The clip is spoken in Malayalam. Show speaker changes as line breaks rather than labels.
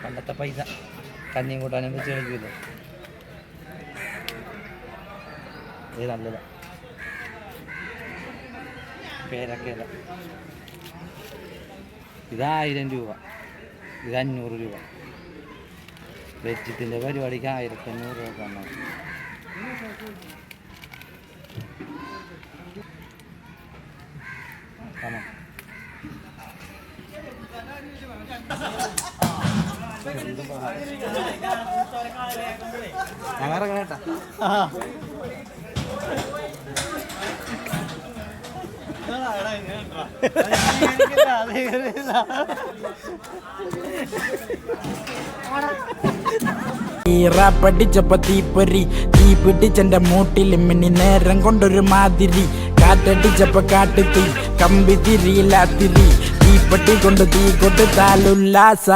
പണ്ടത്തെ പൈസ കഞ്ഞിയും കൂട്ടാനും വെച്ച് കളിക്കുമല്ലോ. ഇത് നല്ലതാ. പേരക്കയില ഇത് 1000 രൂപ, ഇത് 500 രൂപ. വെച്ചിട്ടിൻ്റെ പരിപാടിക്ക് 1500 രൂപ കാണാം. ഞങ്ങൾ കേട്ടാ
പഠിച്ചപ്പോ തീപ്പൊരി തീ പിടിച്ചെന്റെ മൂട്ടിൽ മിന്നി നേരം കൊണ്ടൊരു മാതിരി കാറ്റടിച്ചപ്പോ കാട്ടുതീ കമ്പി തിരിയില്ല തിരി തീപ്പെട്ടി കൊണ്ട് തീ കൊടുത്താലുല്ലാസ